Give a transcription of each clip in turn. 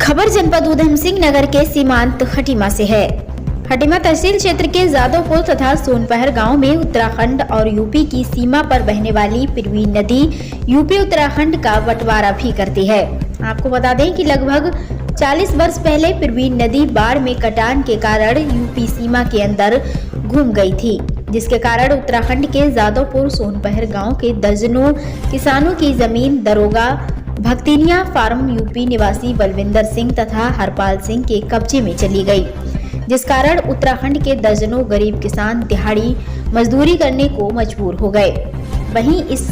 खबर जनपद उधम सिंह नगर के सीमांत खटीमा से है। खटीमा तहसील क्षेत्र के जादवपुर तथा सोनपहर गांव में उत्तराखंड और यूपी की सीमा पर बहने वाली पिरवीन नदी यूपी उत्तराखंड का बंटवारा भी करती है। आपको बता दें कि लगभग 40 वर्ष पहले पिरवीन नदी बाढ़ में कटान के कारण यूपी सीमा के अंदर घुस गई थी, जिसके कारण उत्तराखंड के जादवपुर सोनपहर गांव के दर्जनों किसानों की जमीन दरोगा भक्तिनिया फार्म यूपी निवासी बलविंदर सिंह तथा हरपाल सिंह के कब्जे में चली गई, जिस कारण उत्तराखंड के दर्जनों गरीब किसान दिहाड़ी मजदूरी करने को मजबूर हो गए। वहीं इस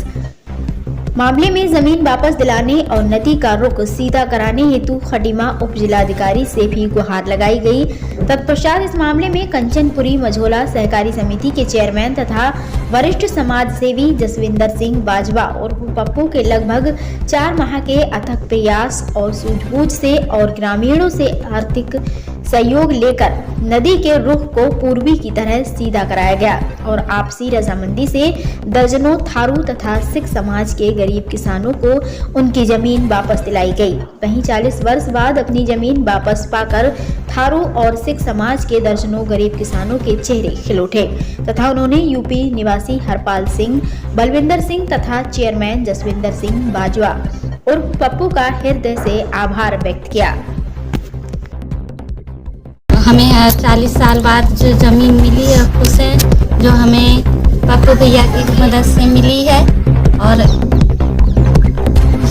मामले में जमीन वापस दिलाने और नदी का रुख सीधा कराने हेतु खटीमा उप जिलाधिकारी से भी गुहार लगाई गई। तत्पश्चात इस मामले में कंचनपुरी मझोला सहकारी समिति के चेयरमैन तथा वरिष्ठ समाज सेवी जसविंदर सिंह बाजवा और पप्पू के लगभग 4 माह के अथक प्रयास और सूझबूझ से और ग्रामीणों से आर्थिक सहयोग लेकर नदी के रुख को पूर्वी की तरह सीधा कराया गया और आपसी रजामंदी से दर्जनों थारू तथा सिख समाज के गरीब किसानों को उनकी जमीन वापस दिलाई गई। वहीं 40 वर्ष बाद अपनी जमीन वापस पाकर थारू और सिख समाज के दर्जनों गरीब किसानों के चेहरे खिल उठे तथा उन्होंने यूपी निवासी हरपाल सिंह, बलविंदर सिंह तथा चेयरमैन जसविंदर सिंह बाजवा और पप्पू का हृदय से आभार व्यक्त किया। हमें 40 साल बाद जो ज़मीन मिली है खुश है, जो हमें पप्पू भैया की मदद से मिली है और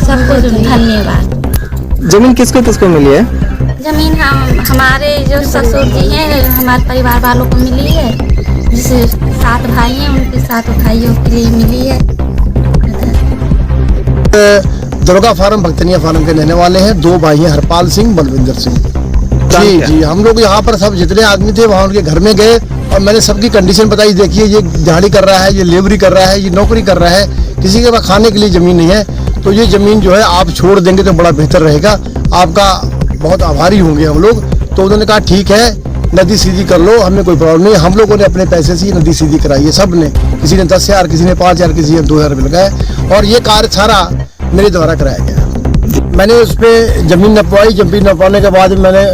सबको धन्यवाद। जमीन किसको किसको मिली है? जमीन हमारे जो ससुर जी हैं, हमारे परिवार वालों को मिली है, जिसे 7 भाई हैं उनके 7 भाइयों के लिए मिली है। दरोगा फार्म भक्तनिया फार्म के रहने वाले हैं, 2 भाई हैं हरपाल सिंह, बलविंदर सिंह। जी, हम लोग यहाँ पर सब जितने आदमी थे वहाँ उनके घर में गए और मैंने सबकी कंडीशन बताई। देखिए ये दिहाड़ी कर रहा है, ये लेबरी कर रहा है, ये नौकरी कर रहा है, किसी के पास खाने के लिए ज़मीन नहीं है, तो ये ज़मीन जो है आप छोड़ देंगे तो बड़ा बेहतर रहेगा, आपका बहुत आभारी होंगे हम लोग। तो उन्होंने कहा ठीक है, नदी सीधी कर लो, हमें कोई प्रॉब्लम नहीं। हम लोगों ने अपने पैसे से नदी सीधी कराई है, सब ने, किसी ने 10,000, किसी ने 5,000, किसी ने 2,000 रुपये लगाए और ये कार्य सारा मेरे द्वारा कराया गया। मैंने उस पर ज़मीन नपवाई। जमीन नपवाने के बाद मैंने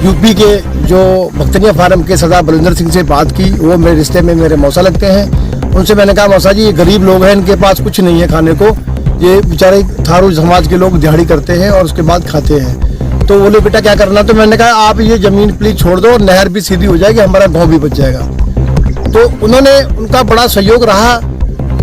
यूपी के जो भक्तनिया फार्म के सरदार बलविंदर सिंह से बात की, वो मेरे रिश्ते में मेरे मौसा लगते हैं। उनसे मैंने कहा मौसा जी, ये गरीब लोग हैं, इनके पास कुछ नहीं है खाने को, ये बेचारे थारू समाज के लोग दिहाड़ी करते हैं और उसके बाद खाते हैं, तो बोले बेटा क्या करना। तो मैंने कहा आप ये ज़मीन प्लीज छोड़ दो और नहर भी सीधी हो जाएगी, हमारा गाँव भी बच जाएगा। तो उन्होंने, उनका बड़ा सहयोग रहा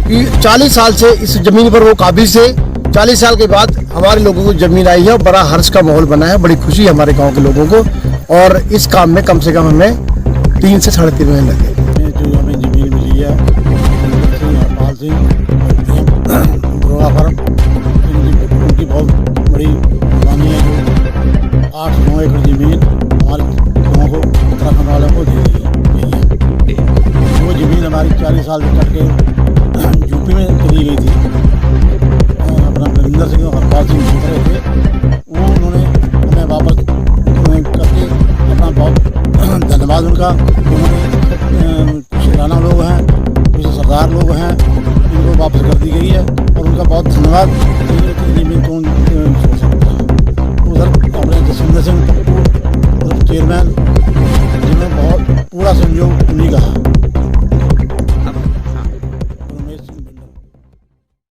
कि 40 साल से इस ज़मीन पर वो काबिज थे। 40 साल के बाद हमारे लोगों को ज़मीन आई है और बड़ा हर्ष का माहौल बना है, बड़ी खुशी है हमारे गांव के लोगों को। और इस काम में कम से कम हमें 3 से 3.5 महीने लगे। जो हमें ज़मीन मिली है हरपाल सिंह दरोगा फार्म, उनकी बहुत बड़ी कहानी है। जो 8-9 एकड़ ज़मीन हमारे गाँव को, उत्तराखंड वालों को दे दी है। वो ज़मीन हमारी 40 साल से कट के यूपी में चली गई थी। अपना बलविंदर सिंह और हरपाल सिंह जीत रहे थे, वो उन्होंने हमें वापस करके अपना बहुत धन्यवाद उनका। उन्होंने कुछ राणा लोग हैं, कुछ सरदार लोग हैं, इनको वापस कर दी गई है और उनका बहुत धन्यवाद।